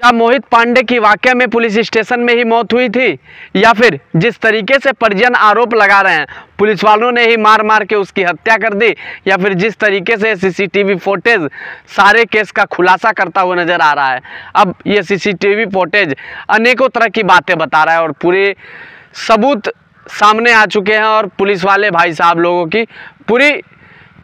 क्या मोहित पांडे की वाकई में पुलिस स्टेशन में ही मौत हुई थी, या फिर जिस तरीके से परिजन आरोप लगा रहे हैं पुलिस वालों ने ही मार मार के उसकी हत्या कर दी, या फिर जिस तरीके से सीसीटीवी फुटेज सारे केस का खुलासा करता हुआ नजर आ रहा है। अब ये सीसीटीवी फुटेज अनेकों तरह की बातें बता रहा है और पूरे सबूत सामने आ चुके हैं और पुलिस वाले भाई साहब लोगों की पूरी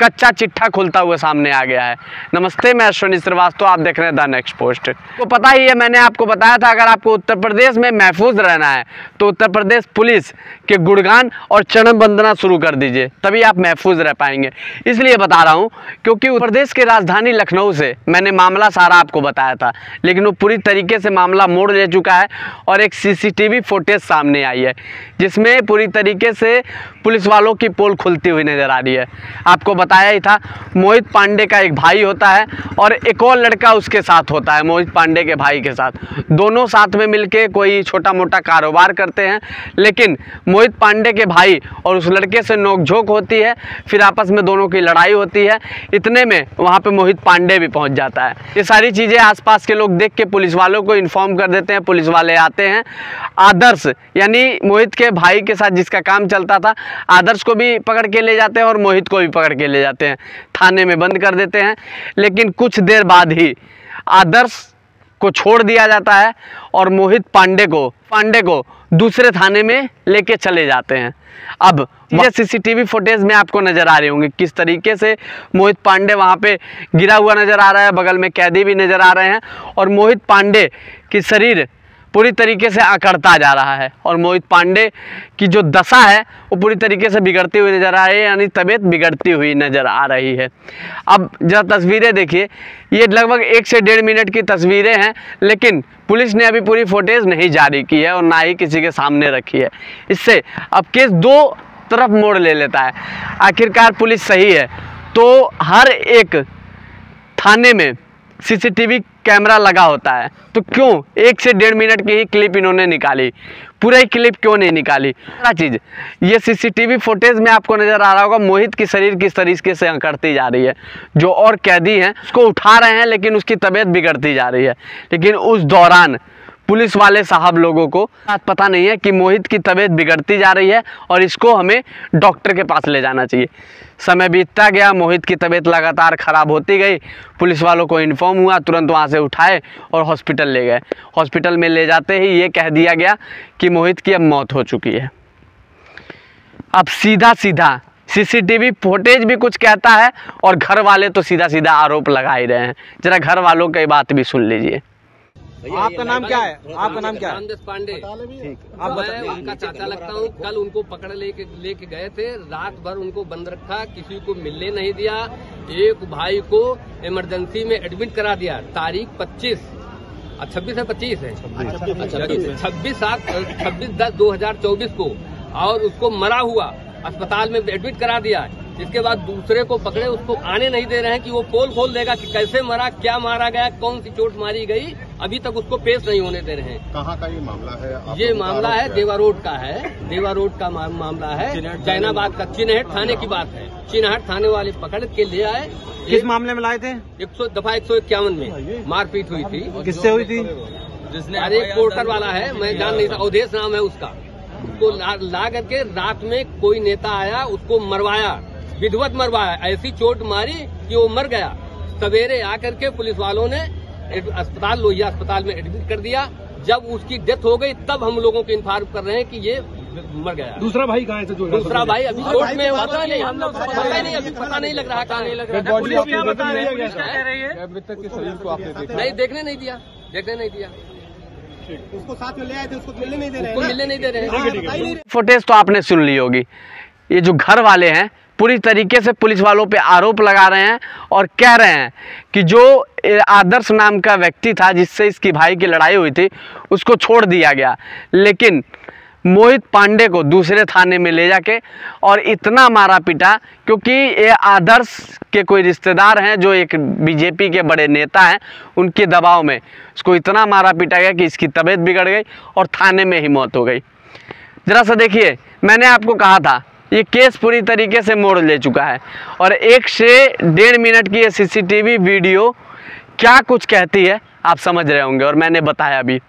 कच्चा चिट्ठा खुलता हुआ सामने आ गया है। नमस्ते, मैं अश्विनी श्रीवास्तव, आप देख रहे हैं द नेक्स्ट पोस्ट। तो पता ही है, मैंने आपको बताया था अगर आपको उत्तर प्रदेश में महफूज रहना है तो उत्तर प्रदेश पुलिस के गुणगान और चरण वंदना शुरू कर दीजिए, तभी आप महफूज रह पाएंगे। इसलिए बता रहा हूँ क्योंकि उत्तर प्रदेश की राजधानी लखनऊ से मैंने मामला सारा आपको बताया था, लेकिन वो पूरी तरीके से मामला मोड़ ले चुका है और एक सीसीटीवी फुटेज सामने आई है जिसमें पूरी तरीके से पुलिस वालों की पोल खुलती हुई नजर आ रही है। आपको बताया ही था, मोहित पांडे का एक भाई होता है और एक और लड़का उसके साथ होता है, मोहित पांडे के भाई के साथ। दोनों साथ में मिलके कोई छोटा मोटा कारोबार करते हैं, लेकिन मोहित पांडे के भाई और उस लड़के से नोकझोंक होती है, फिर आपस में दोनों की लड़ाई होती है। इतने में वहाँ पे मोहित पांडे भी पहुँच जाता है। ये सारी चीज़ें आसपास के लोग देख के पुलिस वालों को इन्फॉर्म कर देते हैं। पुलिस वाले आते हैं, आदर्श यानी मोहित के भाई के साथ जिसका काम चलता था, आदर्श को भी पकड़ के ले जाते हैं और मोहित को भी पकड़ के ले जाते हैं, थाने में बंद कर देते हैं। लेकिन कुछ देर बाद ही आदर्श को छोड़ दिया जाता है और मोहित पांडे को दूसरे थाने में लेके चले जाते हैं। अब ये सीसीटीवी फुटेज में आपको नजर आ रही होंगी किस तरीके से मोहित पांडे वहां पे गिरा हुआ नजर आ रहा है, बगल में कैदी भी नजर आ रहे हैं और मोहित पांडे की शरीर पूरी तरीके से अकड़ता जा रहा है और मोहित पांडे की जो दशा है वो पूरी तरीके से बिगड़ती हुई नज़र आ रही है, यानी तबीयत बिगड़ती हुई नज़र आ रही है। अब जरा तस्वीरें देखिए, ये लगभग 1 से 1.5 मिनट की तस्वीरें हैं, लेकिन पुलिस ने अभी पूरी फुटेज नहीं जारी की है और ना ही किसी के सामने रखी है। इससे अब केस दो तरफ मोड़ ले लेता है। आखिरकार पुलिस सही है तो हर एक थाने में सीसीटीवी कैमरा लगा होता है, तो क्यों 1 से 1.5 मिनट की ही क्लिप इन्होंने निकाली, पूरा ही क्लिप क्यों नहीं निकाली? दूसरा चीज़, ये सीसीटीवी फुटेज में आपको नज़र आ रहा होगा मोहित की शरीर किस तरीके से अकड़ती जा रही है। जो और कैदी हैं उसको उठा रहे हैं लेकिन उसकी तबीयत बिगड़ती जा रही है। लेकिन उस दौरान पुलिस वाले साहब लोगों को पता नहीं है कि मोहित की तबीयत बिगड़ती जा रही है और इसको हमें डॉक्टर के पास ले जाना चाहिए। समय बीतता गया, मोहित की तबीयत लगातार ख़राब होती गई। पुलिस वालों को इन्फॉर्म हुआ, तुरंत वहाँ से उठाए और हॉस्पिटल ले गए। हॉस्पिटल में ले जाते ही ये कह दिया गया कि मोहित की अब मौत हो चुकी है। अब सीधा सीसीटीवी फुटेज भी कुछ कहता है और घर वाले तो सीधा सीधा आरोप लगा ही रहे हैं। जरा घर वालों की बात भी सुन लीजिए। आपका नाम क्या है? आपका नाम क्या है? रामदेव पांडे। ठीक, मैं उनका चाचा लगता हूँ। कल उनको पकड़ लेके गए थे, रात भर उनको बंद रखा, किसी को मिलने नहीं दिया। एक भाई को इमरजेंसी में एडमिट करा दिया तारीख 26 26 है 25 है 26/10/2024 को, और उसको मरा हुआ अस्पताल में एडमिट करा दिया। इसके बाद दूसरे को पकड़े, उसको आने नहीं दे रहे हैं कि वो पोल खोल देगा कि कैसे मरा, क्या मारा गया, कौन सी चोट मारी गई। अभी तक उसको पेश नहीं होने दे रहे हैं। कहाँ का ये मामला है? ये मामला है देवा रोड का है। देवा रोड का मामला है, जैनाबाद का। चिन्हट थाने की बात है। चिन्हट थाने वाले पकड़ के ले आए। किस मामले में लाए थे? 151 में मारपीट हुई थी। किससे हुई थी? जिसने अरे पोर्टर वाला है, मैं जान नहीं था, अवधेश नाम है उसका। उसको ला करके रात में कोई नेता आया, उसको मरवाया, विधिवत मरवाया, ऐसी चोट मारी कि वो मर गया। सवेरे आकर के पुलिस वालों ने अस्पताल लोहिया अस्पताल में एडमिट कर दिया। जब उसकी डेथ हो गई तब हम लोगों को इन्फॉर्म कर रहे हैं कि ये मर गया। दूसरा भाई कहाँ है? दूसरा भाई अभी चोट में पता नहीं, हम लोग पता नहीं, अभी पता नहीं लग रहा, कहाँ नहीं लग रहा। नहीं, देखने नहीं दिया। उसको साथ में ले आए थे, उसको मिलने नहीं दे रहे हैं। उसको मिलने नहीं दे रहे हैं। फुटेज तो आपने सुन ली होगी। ये जो घर वाले हैं पूरी तरीके से पुलिस वालों पे आरोप लगा रहे हैं और कह रहे हैं कि जो आदर्श नाम का व्यक्ति था जिससे इसकी भाई की लड़ाई हुई थी उसको छोड़ दिया गया, लेकिन मोहित पांडे को दूसरे थाने में ले जाके और इतना मारा पीटा, क्योंकि ये आदर्श के कोई रिश्तेदार हैं जो एक बीजेपी के बड़े नेता हैं, उनके दबाव में उसको इतना मारा पीटा गया कि इसकी तबीयत बिगड़ गई और थाने में ही मौत हो गई। जरा सा देखिए, मैंने आपको कहा था ये केस पूरी तरीके से मोड़ ले चुका है और 1 से 1.5 मिनट की ये सीसीटीवी वीडियो क्या कुछ कहती है आप समझ रहे होंगे और मैंने बताया भी।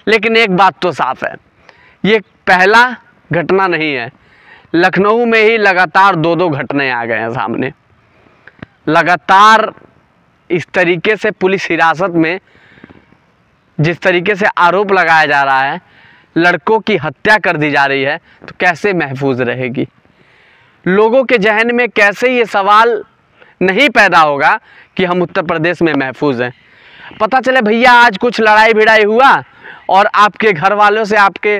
लेकिन एक बात तो साफ है, ये पहला घटना नहीं है। लखनऊ में ही लगातार 2-2 घटनाएं आ गए हैं सामने। लगातार इस तरीके से पुलिस हिरासत में जिस तरीके से आरोप लगाया जा रहा है, लड़कों की हत्या कर दी जा रही है, तो कैसे महफूज रहेगी? लोगों के जहन में कैसे ये सवाल नहीं पैदा होगा कि हम उत्तर प्रदेश में महफूज हैं? पता चले भैया आज कुछ लड़ाई भिड़ाई हुआ और आपके घर वालों से आपके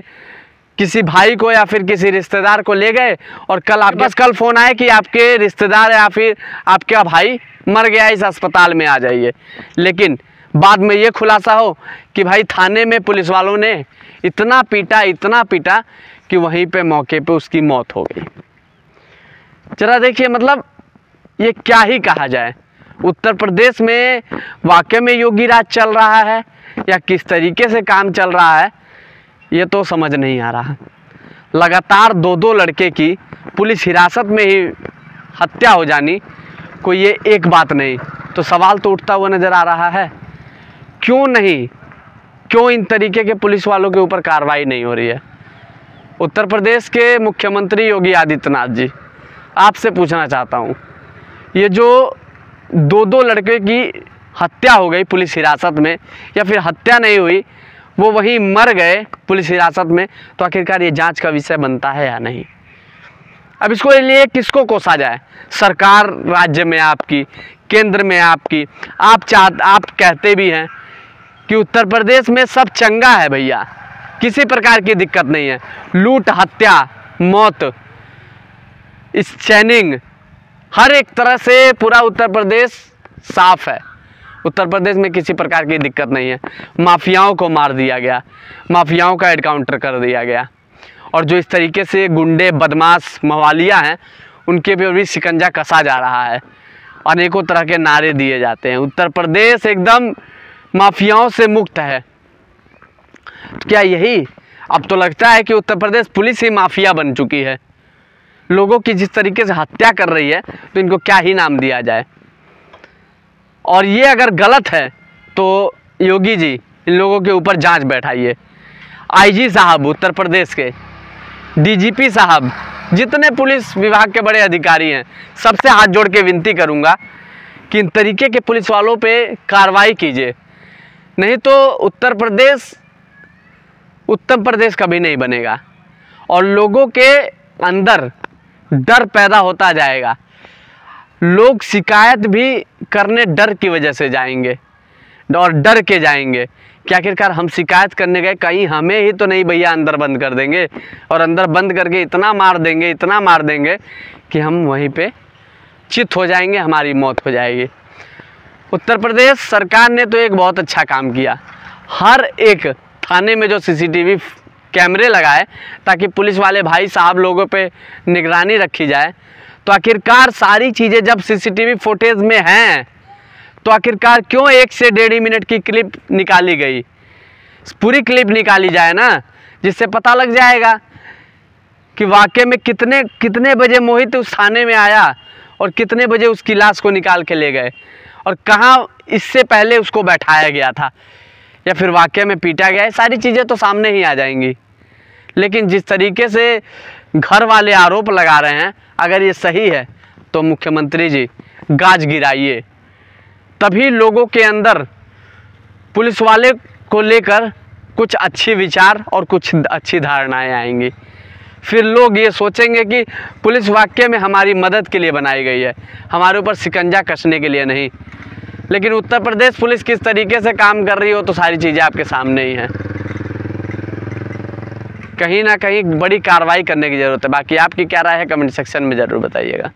किसी भाई को या फिर किसी रिश्तेदार को ले गए और कल आपके पास कल फ़ोन आए कि आपके रिश्तेदार या फिर आपका भाई मर गया, इस अस्पताल में आ जाइए। लेकिन बाद में ये खुलासा हो कि भाई थाने में पुलिस वालों ने इतना पीटा कि वहीं पे मौके पे उसकी मौत हो गई। जरा देखिए, मतलब ये क्या ही कहा जाए। उत्तर प्रदेश में वाकई में योगी राज चल रहा है या किस तरीके से काम चल रहा है, ये तो समझ नहीं आ रहा। लगातार 2-2 लड़के की पुलिस हिरासत में ही हत्या हो जानी कोई ये एक बात नहीं, तो सवाल तो उठता हुआ नज़र आ रहा है, क्यों इन तरीके के पुलिस वालों के ऊपर कार्रवाई नहीं हो रही है? उत्तर प्रदेश के मुख्यमंत्री योगी आदित्यनाथ जी, आपसे पूछना चाहता हूँ, ये जो 2-2 लड़के की हत्या हो गई पुलिस हिरासत में, या फिर हत्या नहीं हुई, वो वहीं मर गए पुलिस हिरासत में, तो आखिरकार ये जांच का विषय बनता है या नहीं? अब इसको लिए किसको कोसा जाए? सरकार राज्य में आपकी, केंद्र में आपकी, आप कहते भी हैं कि उत्तर प्रदेश में सब चंगा है भैया, किसी प्रकार की दिक्कत नहीं है। लूट, हत्या, मौत, स्चैनिंग, हर एक तरह से पूरा उत्तर प्रदेश साफ है। उत्तर प्रदेश में किसी प्रकार की दिक्कत नहीं है। माफियाओं को मार दिया गया, माफियाओं का एनकाउंटर कर दिया गया, और जो इस तरीके से गुंडे, बदमाश, मवालिया हैं, उनके पे भी शिकंजा कसा जा रहा है। अनेकों तरह के नारे दिए जाते हैं, उत्तर प्रदेश एकदम माफियाओं से मुक्त है। तो क्या यही? अब तो लगता है कि उत्तर प्रदेश पुलिस ही माफिया बन चुकी है। लोगों की जिस तरीके से हत्या कर रही है, तो इनको क्या ही नाम दिया जाए? और ये अगर गलत है तो योगी जी इन लोगों के ऊपर जांच बैठाइए। आईजी साहब उत्तर प्रदेश के, डीजीपी साहब, जितने पुलिस विभाग के बड़े अधिकारी हैं, सबसे हाथ जोड़ के विनती करूंगा कि इन तरीके के पुलिस वालों पे कार्रवाई कीजिए, नहीं तो उत्तर प्रदेश कभी नहीं बनेगा और लोगों के अंदर डर पैदा होता जाएगा। लोग शिकायत भी करने डर की वजह से जाएंगे और डर के जाएंगे कि आखिरकार हम शिकायत करने गए, कहीं हमें ही तो नहीं भैया अंदर बंद कर देंगे, और अंदर बंद करके इतना मार देंगे कि हम वहीं पे चित हो जाएंगे, हमारी मौत हो जाएगी। उत्तर प्रदेश सरकार ने तो एक बहुत अच्छा काम किया, हर एक थाने में जो सीसीटीवी कैमरे लगाए ताकि पुलिस वाले भाई साहब लोगों पे निगरानी रखी जाए। तो आखिरकार सारी चीज़ें जब सीसीटीवी फुटेज में हैं, तो आखिरकार क्यों 1 से 1.5 मिनट की क्लिप निकाली गई? पूरी क्लिप निकाली जाए ना, जिससे पता लग जाएगा कि वाकई में कितने बजे मोहित उस थाने में आया और कितने बजे उसकी लाश को निकाल के ले गए, और कहाँ इससे पहले उसको बैठाया गया था या फिर वाकई में पीटा गया है। सारी चीज़ें तो सामने ही आ जाएंगी। लेकिन जिस तरीके से घर वाले आरोप लगा रहे हैं, अगर ये सही है तो मुख्यमंत्री जी गाज गिराइए, तभी लोगों के अंदर पुलिस वाले को लेकर कुछ अच्छे विचार और कुछ अच्छी धारणाएं आएंगी। फिर लोग ये सोचेंगे कि पुलिस वाकई में हमारी मदद के लिए बनाई गई है, हमारे ऊपर शिकंजा कसने के लिए नहीं। लेकिन उत्तर प्रदेश पुलिस किस तरीके से काम कर रही हो, तो सारी चीज़ें आपके सामने ही हैं। कहीं ना कहीं बड़ी कार्रवाई करने की ज़रूरत है। बाकी आपकी क्या राय है, कमेंट सेक्शन में ज़रूर बताइएगा।